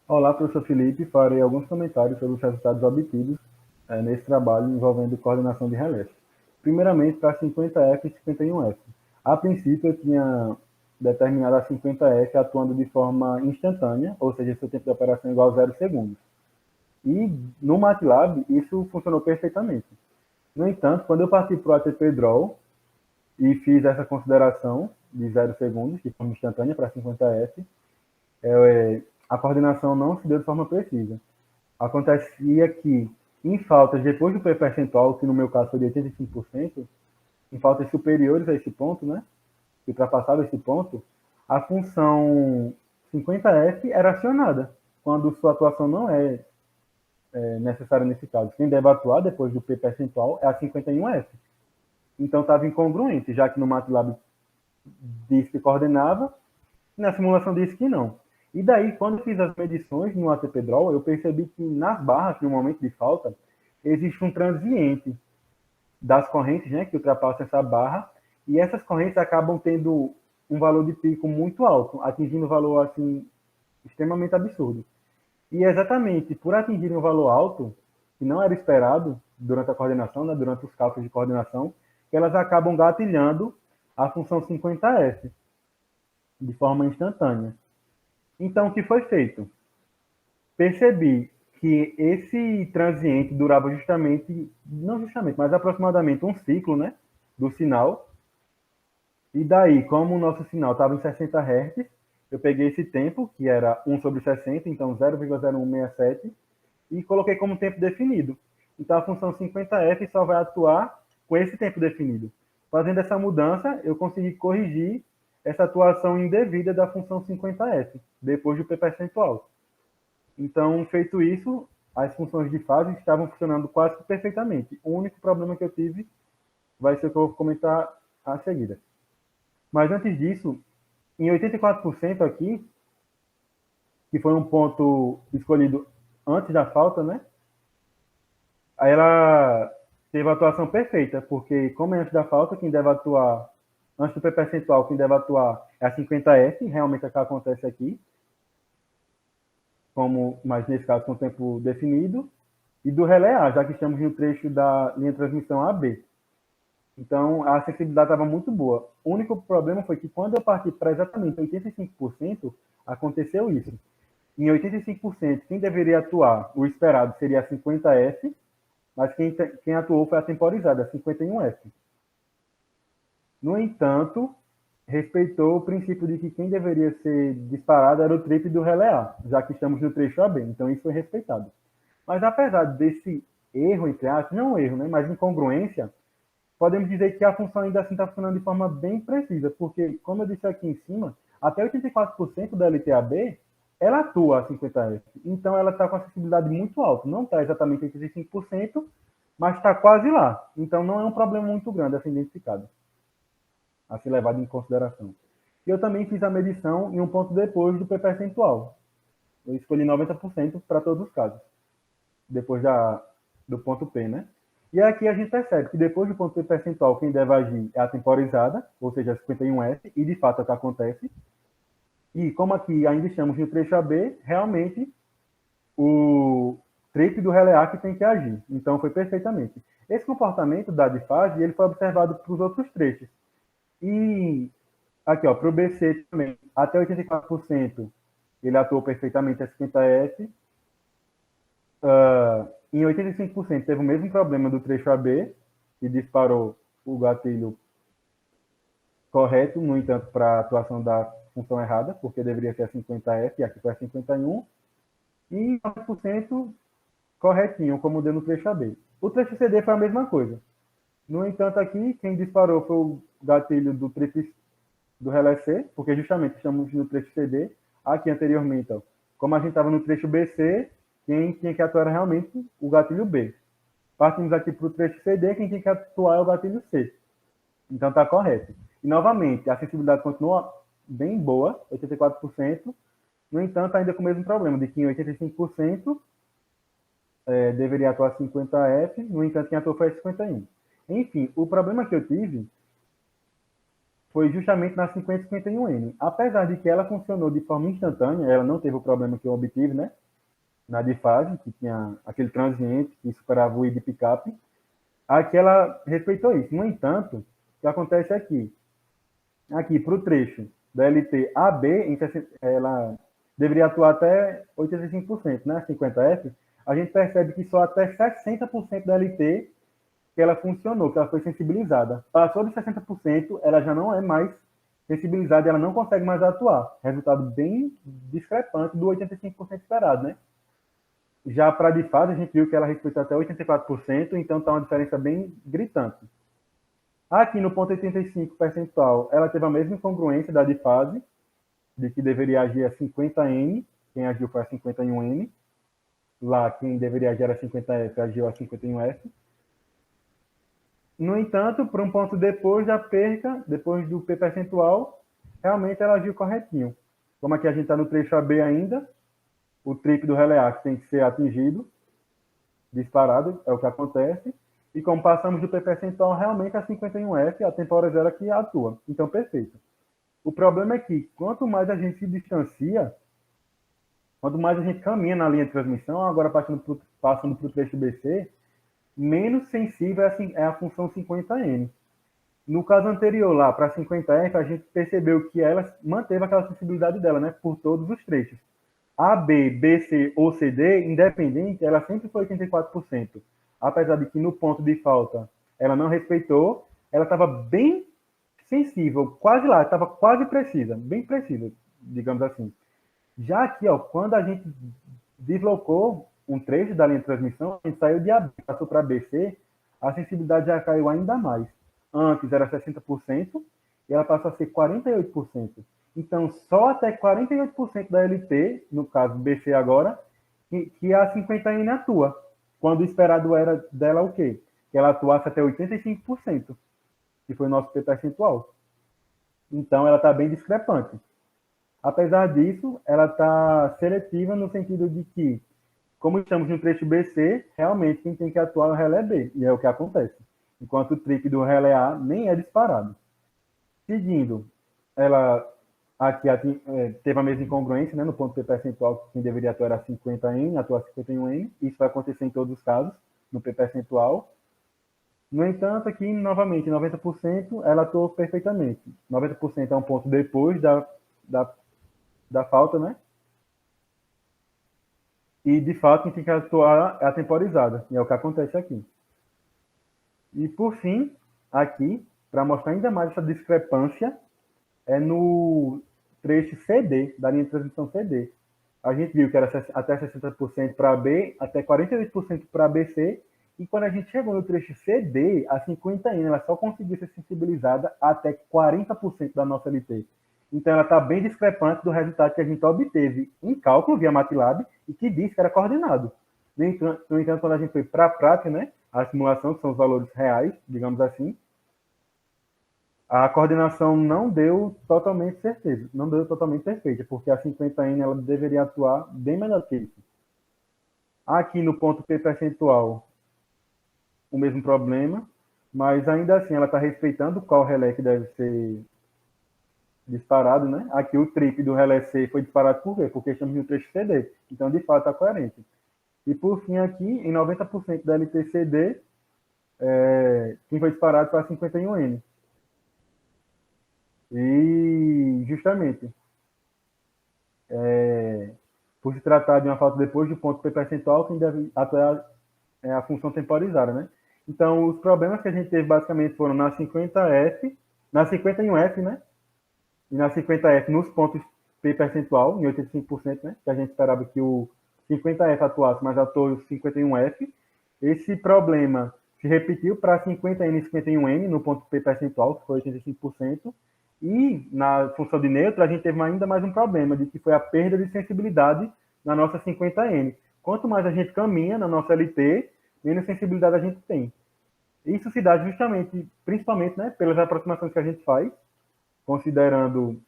Olá, professor Felipe. Farei alguns comentários sobre os resultados obtidos nesse trabalho envolvendo coordenação de relé. Primeiramente, para 50F e 51F. A princípio, eu tinha determinado a 50F atuando de forma instantânea, ou seja, seu tempo de operação é igual a 0 segundos. E no MATLAB, isso funcionou perfeitamente. No entanto, quando eu parti para o ATP Draw e fiz essa consideração de 0 segundos, de forma instantânea, para 50F, a coordenação não se deu de forma precisa. Acontecia que, em faltas depois do percentual, que no meu caso foi de 85%, em faltas superiores a esse ponto, né, que ultrapassava esse ponto, a função 50F era acionada, quando sua atuação não é necessária nesse caso. Quem deve atuar depois do P percentual é a 51F. Então estava incongruente, já que no MATLAB disse que coordenava, e na simulação disse que não. E daí, quando eu fiz as medições no ATP Draw, eu percebi que nas barras, no momento de falta, existe um transiente das correntes, né, que ultrapassam essa barra, e essas correntes acabam tendo um valor de pico muito alto, atingindo um valor assim extremamente absurdo. E é exatamente por atingir um valor alto, que não era esperado durante a coordenação, né, durante os cálculos de coordenação, que elas acabam gatilhando a função 50F de forma instantânea. Então, o que foi feito? Percebi que esse transiente durava justamente, não justamente, mas aproximadamente um ciclo, né, do sinal. E daí, como o nosso sinal estava em 60 Hz, eu peguei esse tempo, que era 1 sobre 60, então 0,0167, e coloquei como tempo definido. Então, a função 50F só vai atuar com esse tempo definido. Fazendo essa mudança, eu consegui corrigir essa atuação indevida da função 50F, depois do P percentual. Então, feito isso, as funções de fase estavam funcionando quase que perfeitamente. O único problema que eu tive vai ser o que eu vou comentar a seguida. Mas antes disso, em 84% aqui, que foi um ponto escolhido antes da falta, né? Aí ela teve a atuação perfeita, porque como é antes da falta, quem deve atuar, antes do percentual, quem deve atuar é a 50F, realmente é o que acontece aqui, como, mas nesse caso com tempo definido, e do relé A, já que estamos no trecho da linha de transmissão AB. Então, a acessibilidade estava muito boa. O único problema foi que quando eu parti para exatamente 85%, aconteceu isso. Em 85%, quem deveria atuar, o esperado, seria a 50F, mas quem atuou foi a temporizada, a 51F. No entanto, respeitou o princípio de que quem deveria ser disparado era o trip do relé A, já que estamos no trecho AB. Então, isso foi respeitado. Mas apesar desse erro, entre aspas, não erro, né, mas incongruência, podemos dizer que a função ainda assim está funcionando de forma bem precisa, porque, como eu disse aqui em cima, até 84% da LTAB, ela atua a 50F. Então, ela está com acessibilidade muito alta. Não está exatamente 85%, mas está quase lá. Então, não é um problema muito grande a ser identificado, a ser levado em consideração. E eu também fiz a medição em um ponto depois do P percentual. Eu escolhi 90% para todos os casos, depois do ponto P, né? E aqui a gente percebe que depois do ponto P percentual, quem deve agir é a temporizada, ou seja, a 51F, e de fato é o que acontece. E como aqui ainda estamos no trecho AB, realmente o trip do relé A que tem que agir. Então foi perfeitamente. Esse comportamento da de fase ele foi observado para os outros trechos. E aqui, ó, para o BC também, até 84% ele atuou perfeitamente a 50F. Em 85% teve o mesmo problema do trecho AB, que disparou o gatilho correto, no entanto, para a atuação da função errada, porque deveria ser a 50F e aqui foi a 51. E 9% corretinho, como deu no trecho AB. O trecho CD foi a mesma coisa. No entanto, aqui, quem disparou foi o gatilho do trip do relé C, porque justamente estamos no trecho CD. Aqui anteriormente, ó, como a gente estava no trecho BC, quem tinha que atuar era realmente o gatilho B. Partimos aqui para o trecho CD, quem tinha que atuar é o gatilho C. Então está correto. E novamente, a acessibilidade continua bem boa, 84%. No entanto, ainda com o mesmo problema, de que em 85% deveria atuar 50F, no entanto, quem atuou foi 51. Enfim, o problema que eu tive foi justamente na 5051N. Apesar de que ela funcionou de forma instantânea, ela não teve o problema que eu obtive, né? Na difase, que tinha aquele transiente que superava o I de picape, aqui ela respeitou isso. No entanto, o que acontece aqui? Aqui, para o trecho da LT AB, ela deveria atuar até 85%, né? 50F, a gente percebe que só até 60% da LT que ela funcionou, que ela foi sensibilizada. Passou de 60%, ela já não é mais sensibilizada, ela não consegue mais atuar. Resultado bem discrepante do 85% esperado, né? Já para a difase, a gente viu que ela respeitou até 84%, então está uma diferença bem gritante. Aqui no ponto 85 percentual, ela teve a mesma incongruência da difase, de que deveria agir a 50N, quem agiu foi a 51N. Lá, quem deveria agir a 50F, agiu a 51F. No entanto, para um ponto depois da perca, depois do P percentual, realmente ela agiu corretinho. Como aqui a gente está no trecho AB ainda, o trip do relé ax tem que ser atingido, disparado, é o que acontece. E como passamos do P percentual, realmente a 51F, a tempora zero que atua. Então, perfeito. O problema é que, quanto mais a gente se distancia, quanto mais a gente caminha na linha de transmissão, agora passando para o trecho BC, menos sensível é a função 50N. No caso anterior, lá para 50F, a gente percebeu que ela manteve aquela sensibilidade dela, né, por todos os trechos. A, B, BC ou CD, independente, ela sempre foi 84%. Apesar de que no ponto de falta ela não respeitou, ela estava bem sensível, quase lá, estava quase precisa, bem precisa, digamos assim. Já aqui, ó, quando a gente deslocou um trecho da linha de transmissão, a gente saiu de AB, passou para BC, a sensibilidade já caiu ainda mais. Antes era 60% e ela passou a ser 48%. Então, só até 48% da LT, no caso BC agora, que a 50N atua. Quando o esperado era dela o quê? Que ela atuasse até 85%, que foi o nosso P percentual. Então, ela está bem discrepante. Apesar disso, ela está seletiva no sentido de que, como estamos no trecho BC, realmente quem tem que atuar é o relé B, e é o que acontece. Enquanto o trip do relé A nem é disparado. Seguindo, ela aqui teve a mesma incongruência, né, no ponto P percentual, quem deveria atuar era 50N, atua 51N, isso vai acontecer em todos os casos, no P percentual. No entanto, aqui, novamente, 90%, ela atuou perfeitamente. 90% é um ponto depois da falta, né? E, de fato, quem tem que atuar é a temporizada, e é o que acontece aqui. E, por fim, aqui, para mostrar ainda mais essa discrepância, é no trecho CD, da linha de transmissão CD. A gente viu que era até 60% para B, até 48% para BC, e quando a gente chegou no trecho CD, a 50N ela só conseguiu ser sensibilizada até 40% da nossa LT. Então ela está bem discrepante do resultado que a gente obteve em cálculo via MATLAB e que disse que era coordenado. No entanto, quando a gente foi para a prática, né, a simulação, que são os valores reais, digamos assim, a coordenação não deu totalmente certeza, não deu totalmente perfeita, porque a 50N ela deveria atuar bem melhor que isso. Aqui no ponto P percentual, o mesmo problema, mas ainda assim ela está respeitando qual relé que deve ser disparado, né? Aqui o trip do relé C foi disparado por quê? Porque estamos no trecho CD, então de fato está coerente. E por fim aqui, em 90% da LTCD, quem foi disparado foi a 51N. E justamente, por se tratar de uma falta depois do ponto P percentual, quem deve atuar é a função temporizada, né? Então, os problemas que a gente teve basicamente foram na 50F, na 51F, né? E na 50F nos pontos P percentual, em 85%, né? Que a gente esperava que o 50F atuasse, mas atuou o 51F. Esse problema se repetiu para 50N e 51N no ponto P percentual, que foi 85%. E na função de neutro, a gente teve ainda mais um problema, de que foi a perda de sensibilidade na nossa 50N. Quanto mais a gente caminha na nossa LT, menos sensibilidade a gente tem. Isso se dá justamente, principalmente, né, pelas aproximações que a gente faz, considerando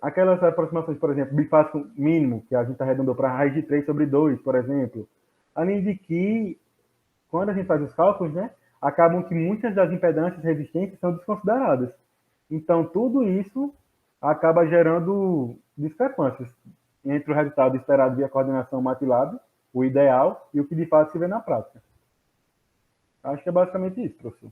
aquelas aproximações, por exemplo, bifásico mínimo, que a gente arredondou para raiz de 3 sobre 2, por exemplo. Além de que, quando a gente faz os cálculos, né, acabam que muitas das impedâncias e resistências são desconsideradas. Então, tudo isso acaba gerando discrepâncias entre o resultado esperado via coordenação MATLAB, o ideal, e o que de fato se vê na prática. Acho que é basicamente isso, professor.